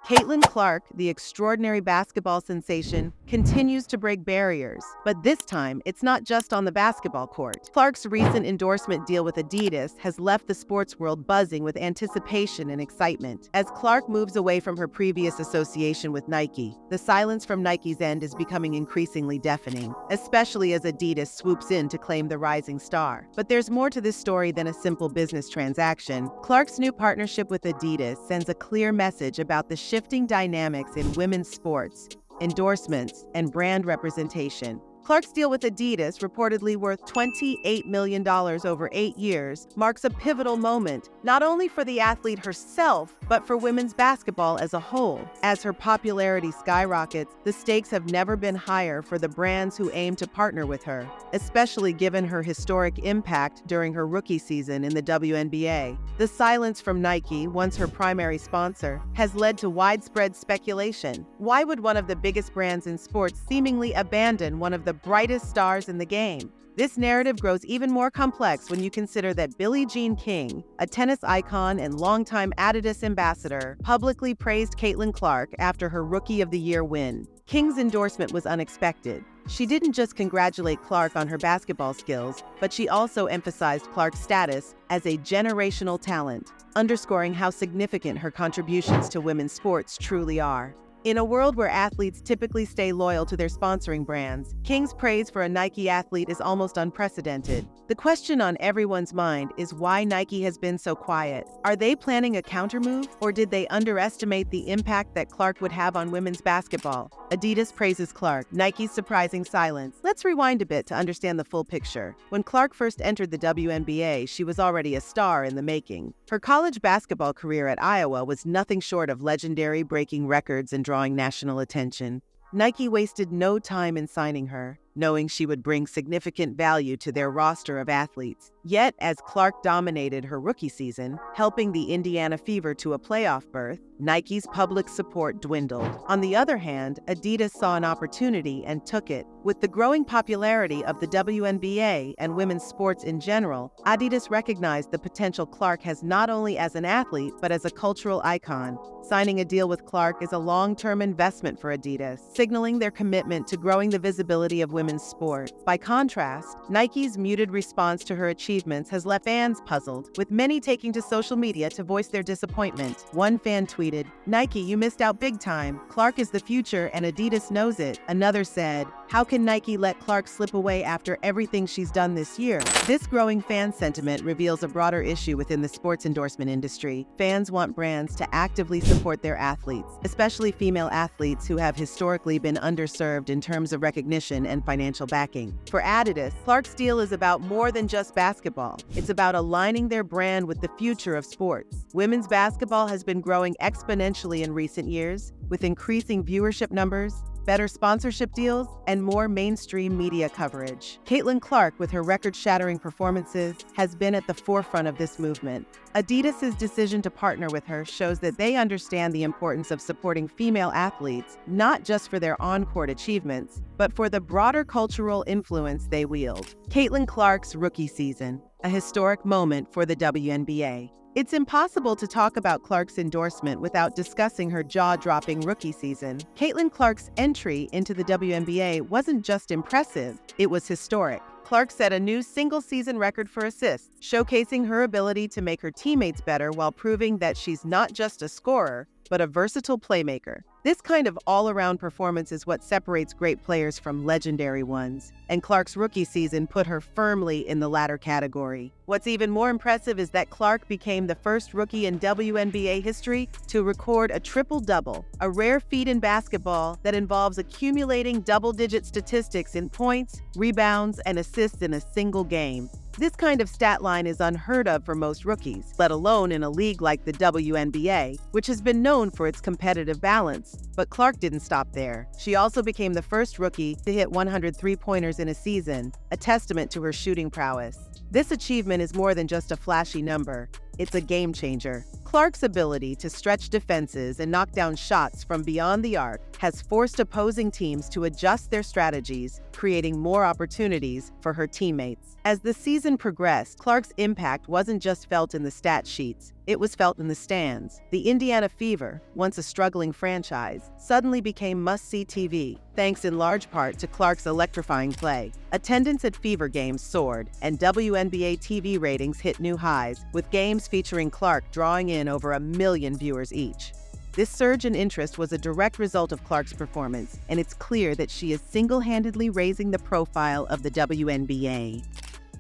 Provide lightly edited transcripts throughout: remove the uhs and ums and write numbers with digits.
Caitlin Clark, the extraordinary basketball sensation, continues to break barriers. But this time, it's not just on the basketball court. Clark's recent endorsement deal with Adidas has left the sports world buzzing with anticipation and excitement. As Clark moves away from her previous association with Nike, the silence from Nike's end is becoming increasingly deafening, especially as Adidas swoops in to claim the rising star. But there's more to this story than a simple business transaction. Clark's new partnership with Adidas sends a clear message about the shifting dynamics in women's sports, endorsements, and brand representation. Clark's deal with Adidas, reportedly worth $28 million over 8 years, marks a pivotal moment, not only for the athlete herself, but for women's basketball as a whole. As her popularity skyrockets, the stakes have never been higher for the brands who aim to partner with her, especially given her historic impact during her rookie season in the WNBA. The silence from Nike, once her primary sponsor, has led to widespread speculation. Why would one of the biggest brands in sports seemingly abandon one of the brightest stars in the game? This narrative grows even more complex when you consider that Billie Jean King, a tennis icon and longtime Adidas ambassador, publicly praised Caitlin Clark after her Rookie of the Year win. King's endorsement was unexpected. She didn't just congratulate Clark on her basketball skills, but she also emphasized Clark's status as a generational talent, underscoring how significant her contributions to women's sports truly are. In a world where athletes typically stay loyal to their sponsoring brands, King's praise for a Nike athlete is almost unprecedented. The question on everyone's mind is why Nike has been so quiet. Are they planning a countermove, or did they underestimate the impact that Clark would have on women's basketball? Adidas praises Clark, Nike's surprising silence. Let's rewind a bit to understand the full picture. When Clark first entered the WNBA, she was already a star in the making. Her college basketball career at Iowa was nothing short of legendary, breaking records and drawing national attention. Nike wasted no time in signing her, knowing she would bring significant value to their roster of athletes. Yet, as Clark dominated her rookie season, helping the Indiana Fever to a playoff berth, Nike's public support dwindled. On the other hand, Adidas saw an opportunity and took it. With the growing popularity of the WNBA and women's sports in general, Adidas recognized the potential Clark has not only as an athlete, but as a cultural icon. Signing a deal with Clark is a long-term investment for Adidas, signaling their commitment to growing the visibility of women's sports. By contrast, Nike's muted response to her achievements has left fans puzzled, with many taking to social media to voice their disappointment. One fan tweeted, "Nike, you missed out big time. Clark is the future and Adidas knows it." Another said, "How can Nike let Clark slip away after everything she's done this year?" This growing fan sentiment reveals a broader issue within the sports endorsement industry. Fans want brands to actively support their athletes, especially female athletes who have historically been underserved in terms of recognition and financial backing. For Adidas, Clark's deal is about more than just basketball. It's about aligning their brand with the future of sports. Women's basketball has been growing exponentially in recent years, with increasing viewership numbers, better sponsorship deals, and more mainstream media coverage. Caitlin Clark, with her record-shattering performances, has been at the forefront of this movement. Adidas' decision to partner with her shows that they understand the importance of supporting female athletes, not just for their on-court achievements, but for the broader cultural influence they wield. Caitlin Clark's rookie season, a historic moment for the WNBA. It's impossible to talk about Clark's endorsement without discussing her jaw-dropping rookie season. Caitlin Clark's entry into the WNBA wasn't just impressive, it was historic. Clark set a new single-season record for assists, showcasing her ability to make her teammates better while proving that she's not just a scorer, but a versatile playmaker. This kind of all-around performance is what separates great players from legendary ones, and Clark's rookie season put her firmly in the latter category. What's even more impressive is that Clark became the first rookie in WNBA history to record a triple-double, a rare feat in basketball that involves accumulating double-digit statistics in points, rebounds, and assists in a single game. This kind of stat line is unheard of for most rookies, let alone in a league like the WNBA, which has been known for its competitive balance. But Clark didn't stop there. She also became the first rookie to hit 100 three-pointers in a season, a testament to her shooting prowess. This achievement is more than just a flashy number. It's a game changer. Clark's ability to stretch defenses and knock down shots from beyond the arc has forced opposing teams to adjust their strategies, creating more opportunities for her teammates. As the season progressed, Clark's impact wasn't just felt in the stat sheets. It was felt in the stands. The Indiana Fever, once a struggling franchise, suddenly became must-see TV, thanks in large part to Clark's electrifying play. Attendance at Fever games soared, and WNBA TV ratings hit new highs, with games featuring Clark drawing in over 1 million viewers each. This surge in interest was a direct result of Clark's performance, and it's clear that she is single-handedly raising the profile of the WNBA.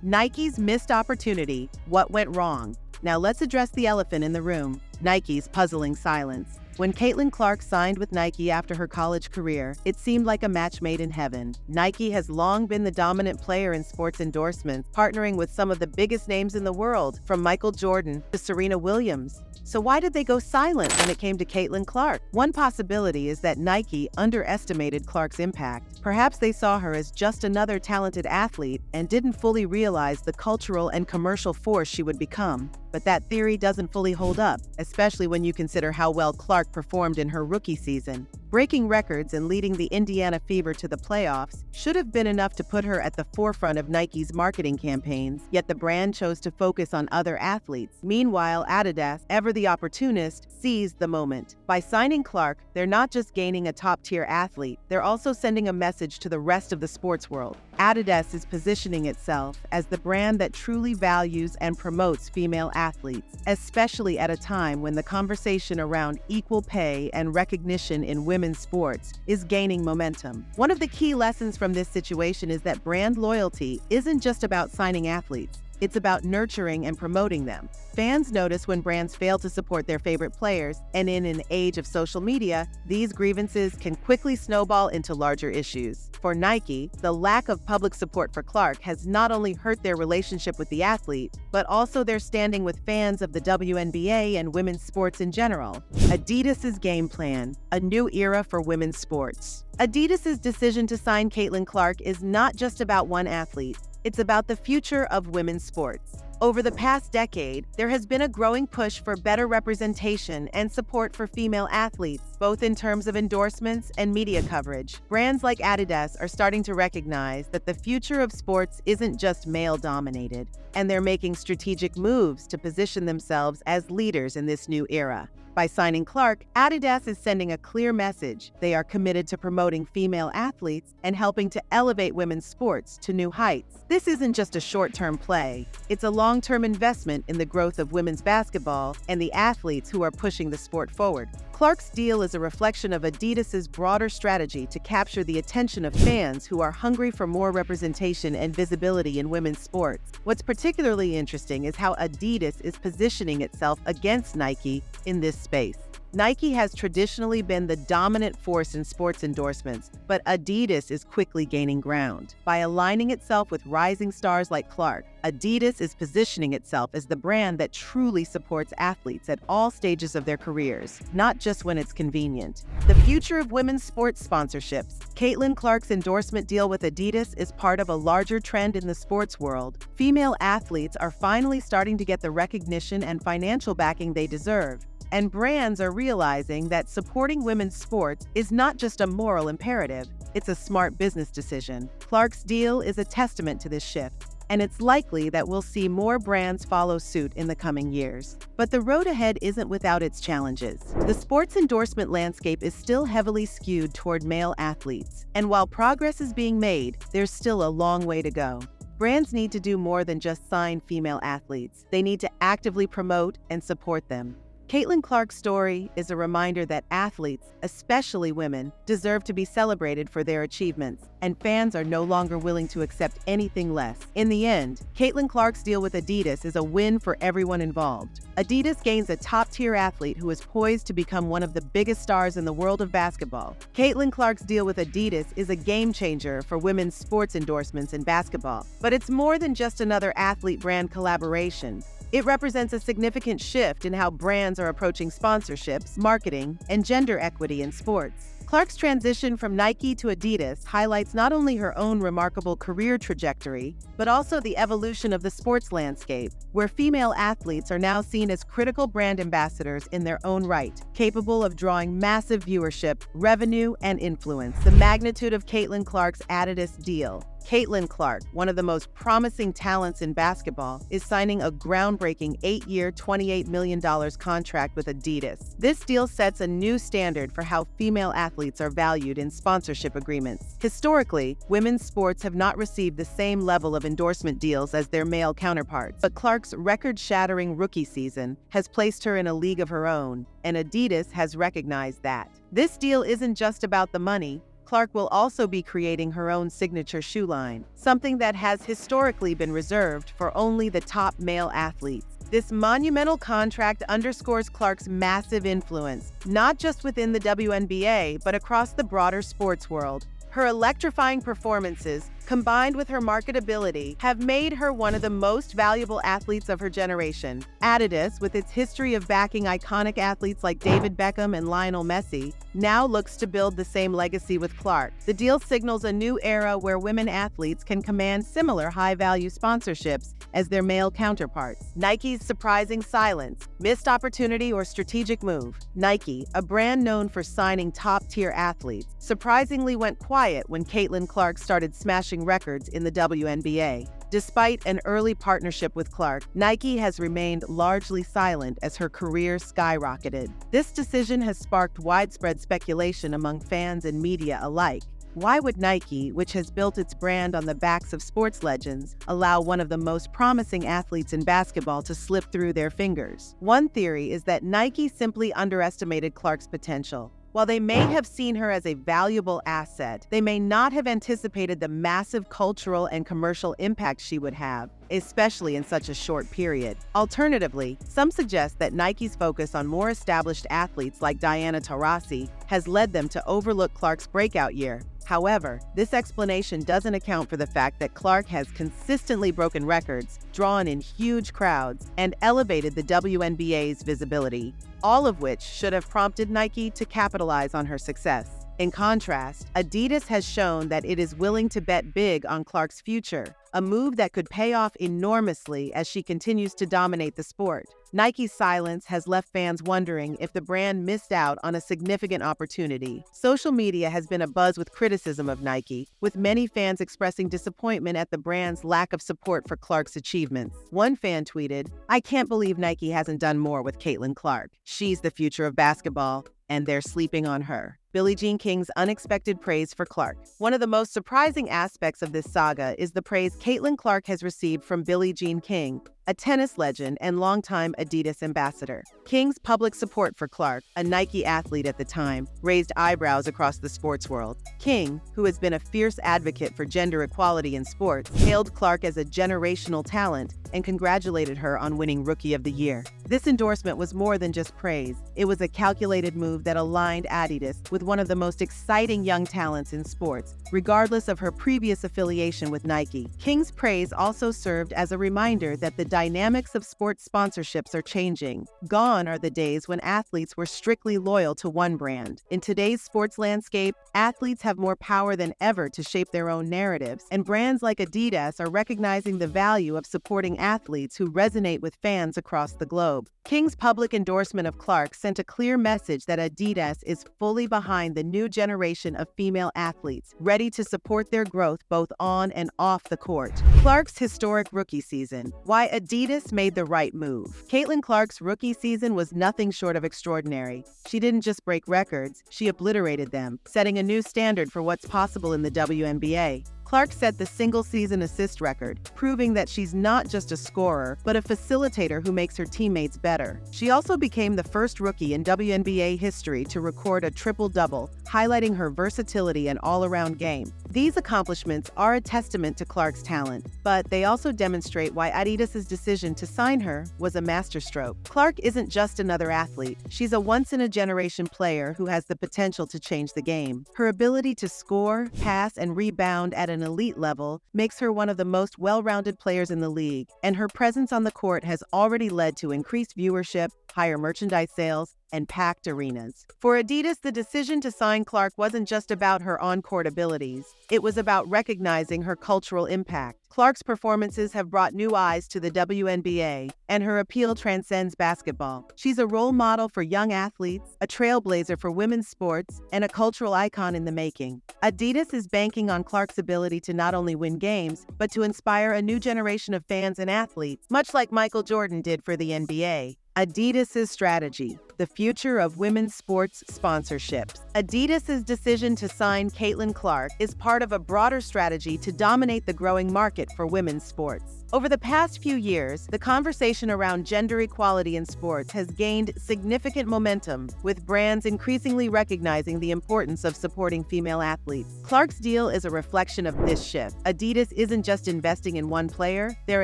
Nike's missed opportunity. What went wrong? Now let's address the elephant in the room, Nike's puzzling silence. When Caitlin Clark signed with Nike after her college career, it seemed like a match made in heaven. Nike has long been the dominant player in sports endorsements, partnering with some of the biggest names in the world, from Michael Jordan to Serena Williams. So why did they go silent when it came to Caitlin Clark? One possibility is that Nike underestimated Clark's impact. Perhaps they saw her as just another talented athlete and didn't fully realize the cultural and commercial force she would become. But that theory doesn't fully hold up, especially when you consider how well Clark performed in her rookie season. Breaking records and leading the Indiana Fever to the playoffs should have been enough to put her at the forefront of Nike's marketing campaigns, yet the brand chose to focus on other athletes. Meanwhile, Adidas, ever the opportunist, seized the moment. By signing Clark, they're not just gaining a top-tier athlete, they're also sending a message to the rest of the sports world. Adidas is positioning itself as the brand that truly values and promotes female athletes, especially at a time when the conversation around equal pay and recognition in women's sports is gaining momentum. One of the key lessons from this situation is that brand loyalty isn't just about signing athletes. It's about nurturing and promoting them. Fans notice when brands fail to support their favorite players, and in an age of social media, these grievances can quickly snowball into larger issues. For Nike, the lack of public support for Clark has not only hurt their relationship with the athlete, but also their standing with fans of the WNBA and women's sports in general. Adidas's game plan, a new era for women's sports. Adidas's decision to sign Caitlin Clark is not just about one athlete. It's about the future of women's sports. Over the past decade, there has been a growing push for better representation and support for female athletes, both in terms of endorsements and media coverage. Brands like Adidas are starting to recognize that the future of sports isn't just male-dominated, and they're making strategic moves to position themselves as leaders in this new era. By signing Clark, Adidas is sending a clear message. They are committed to promoting female athletes and helping to elevate women's sports to new heights. This isn't just a short-term play. It's a long-term investment in the growth of women's basketball and the athletes who are pushing the sport forward. Clark's deal is a reflection of Adidas's broader strategy to capture the attention of fans who are hungry for more representation and visibility in women's sports. What's particularly interesting is how Adidas is positioning itself against Nike in this space. Nike has traditionally been the dominant force in sports endorsements, but Adidas is quickly gaining ground. By aligning itself with rising stars like Clark, Adidas is positioning itself as the brand that truly supports athletes at all stages of their careers, not just when it's convenient. The future of women's sports sponsorships. Caitlin Clark's endorsement deal with Adidas is part of a larger trend in the sports world. Female athletes are finally starting to get the recognition and financial backing they deserve. And brands are realizing that supporting women's sports is not just a moral imperative, it's a smart business decision. Clark's deal is a testament to this shift, and it's likely that we'll see more brands follow suit in the coming years. But the road ahead isn't without its challenges. The sports endorsement landscape is still heavily skewed toward male athletes, and while progress is being made, there's still a long way to go. Brands need to do more than just sign female athletes. They need to actively promote and support them. Caitlin Clark's story is a reminder that athletes, especially women, deserve to be celebrated for their achievements, and fans are no longer willing to accept anything less. In the end, Caitlin Clark's deal with Adidas is a win for everyone involved. Adidas gains a top-tier athlete who is poised to become one of the biggest stars in the world of basketball. Caitlin Clark's deal with Adidas is a game-changer for women's sports endorsements in basketball. But it's more than just another athlete-brand collaboration. It represents a significant shift in how brands are approaching sponsorships, marketing, and gender equity in sports. Clark's transition from Nike to Adidas highlights not only her own remarkable career trajectory, but also the evolution of the sports landscape, where female athletes are now seen as critical brand ambassadors in their own right, capable of drawing massive viewership, revenue, and influence. The magnitude of Caitlin Clark's Adidas deal Caitlin Clark, one of the most promising talents in basketball, is signing a groundbreaking 8-year, $28 million contract with Adidas. This deal sets a new standard for how female athletes are valued in sponsorship agreements. Historically, women's sports have not received the same level of endorsement deals as their male counterparts, but Clark's record-shattering rookie season has placed her in a league of her own, and Adidas has recognized that. This deal isn't just about the money. Clark will also be creating her own signature shoe line, something that has historically been reserved for only the top male athletes. This monumental contract underscores Clark's massive influence, not just within the WNBA, but across the broader sports world. Her electrifying performances, combined with her marketability, have made her one of the most valuable athletes of her generation. Adidas, with its history of backing iconic athletes like David Beckham and Lionel Messi, now looks to build the same legacy with Clark. The deal signals a new era where women athletes can command similar high-value sponsorships as their male counterparts. Nike's surprising silence, missed opportunity, or strategic move. Nike, a brand known for signing top-tier athletes, surprisingly went quiet when Caitlin Clark started smashing records in the WNBA. Despite an early partnership with Clark, Nike has remained largely silent as her career skyrocketed. This decision has sparked widespread speculation among fans and media alike. Why would Nike, which has built its brand on the backs of sports legends, allow one of the most promising athletes in basketball to slip through their fingers? One theory is that Nike simply underestimated Clark's potential. While they may have seen her as a valuable asset, they may not have anticipated the massive cultural and commercial impact she would have, especially in such a short period. Alternatively, some suggest that Nike's focus on more established athletes like Diana Taurasi has led them to overlook Clark's breakout year. However, this explanation doesn't account for the fact that Clark has consistently broken records, drawn in huge crowds, and elevated the WNBA's visibility, all of which should have prompted Nike to capitalize on her success. In contrast, Adidas has shown that it is willing to bet big on Clark's future, a move that could pay off enormously as she continues to dominate the sport. Nike's silence has left fans wondering if the brand missed out on a significant opportunity. Social media has been abuzz with criticism of Nike, with many fans expressing disappointment at the brand's lack of support for Clark's achievements. One fan tweeted, "I can't believe Nike hasn't done more with Caitlin Clark. She's the future of basketball, and they're sleeping on her." Billie Jean King's unexpected praise for Clark. One of the most surprising aspects of this saga is the praise Caitlin Clark has received from Billie Jean King, a tennis legend and longtime Adidas ambassador. King's public support for Clark, a Nike athlete at the time, raised eyebrows across the sports world. King, who has been a fierce advocate for gender equality in sports, hailed Clark as a generational talent and congratulated her on winning Rookie of the Year. This endorsement was more than just praise. It was a calculated move that aligned Adidas with one of the most exciting young talents in sports, regardless of her previous affiliation with Nike. King's praise also served as a reminder that the dynamics of sports sponsorships are changing. Gone are the days when athletes were strictly loyal to one brand. In today's sports landscape, athletes have more power than ever to shape their own narratives, and brands like Adidas are recognizing the value of supporting athletes who resonate with fans across the globe. King's public endorsement of Clark sent a clear message that Adidas is fully behind the new generation of female athletes, ready to support their growth both on and off the court. Clark's historic rookie season. Why Adidas made the right move. Caitlin Clark's rookie season was nothing short of extraordinary. She didn't just break records, she obliterated them, setting a new standard for what's possible in the WNBA. Clark set the single-season assist record, proving that she's not just a scorer, but a facilitator who makes her teammates better. She also became the first rookie in WNBA history to record a triple-double, highlighting her versatility and all-around game. These accomplishments are a testament to Clark's talent, but they also demonstrate why Adidas' decision to sign her was a masterstroke. Clark isn't just another athlete. She's a once-in-a-generation player who has the potential to change the game. Her ability to score, pass, and rebound at an elite level makes her one of the most well-rounded players in the league, and her presence on the court has already led to increased viewership, higher merchandise sales, and packed arenas. For Adidas, the decision to sign Clark wasn't just about her on-court abilities. It was about recognizing her cultural impact. Clark's performances have brought new eyes to the WNBA, and her appeal transcends basketball. She's a role model for young athletes, a trailblazer for women's sports, and a cultural icon in the making. Adidas is banking on Clark's ability to not only win games, but to inspire a new generation of fans and athletes, much like Michael Jordan did for the NBA. Adidas's strategy, the future of women's sports sponsorships. Adidas's decision to sign Caitlin Clark is part of a broader strategy to dominate the growing market for women's sports. Over the past few years, the conversation around gender equality in sports has gained significant momentum, with brands increasingly recognizing the importance of supporting female athletes. Clark's deal is a reflection of this shift. Adidas isn't just investing in one player, they're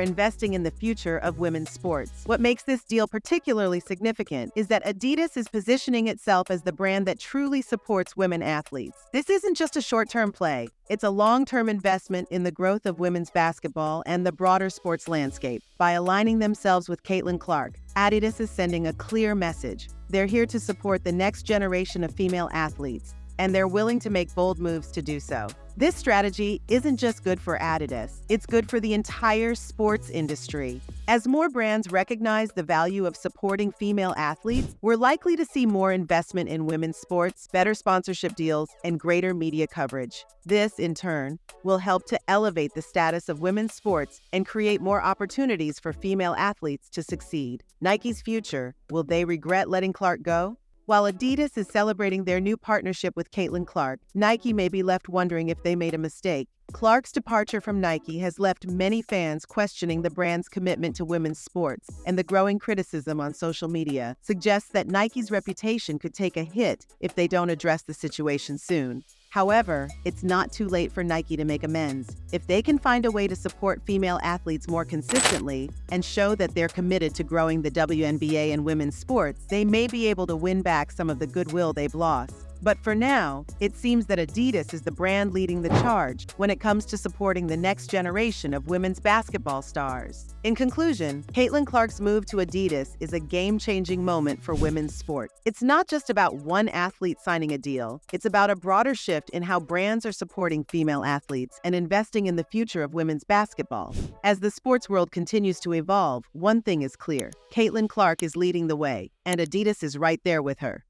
investing in the future of women's sports. What makes this deal particularly significant is that Adidas is positioning itself as the brand that truly supports women athletes. This isn't just a short-term play. It's a long-term investment in the growth of women's basketball and the broader sports landscape. By aligning themselves with Caitlin Clark, Adidas is sending a clear message. They're here to support the next generation of female athletes, and they're willing to make bold moves to do so. This strategy isn't just good for Adidas, it's good for the entire sports industry. As more brands recognize the value of supporting female athletes, we're likely to see more investment in women's sports, better sponsorship deals, and greater media coverage. This, in turn, will help to elevate the status of women's sports and create more opportunities for female athletes to succeed. Nike's future, will they regret letting Clark go? While Adidas is celebrating their new partnership with Caitlin Clark, Nike may be left wondering if they made a mistake. Clark's departure from Nike has left many fans questioning the brand's commitment to women's sports, and the growing criticism on social media suggests that Nike's reputation could take a hit if they don't address the situation soon. However, it's not too late for Nike to make amends. If they can find a way to support female athletes more consistently and show that they're committed to growing the WNBA and women's sports, they may be able to win back some of the goodwill they've lost. But for now, it seems that Adidas is the brand leading the charge when it comes to supporting the next generation of women's basketball stars. In conclusion, Caitlin Clark's move to Adidas is a game-changing moment for women's sports. It's not just about one athlete signing a deal, it's about a broader shift in how brands are supporting female athletes and investing in the future of women's basketball. As the sports world continues to evolve, one thing is clear: Caitlin Clark is leading the way, and Adidas is right there with her.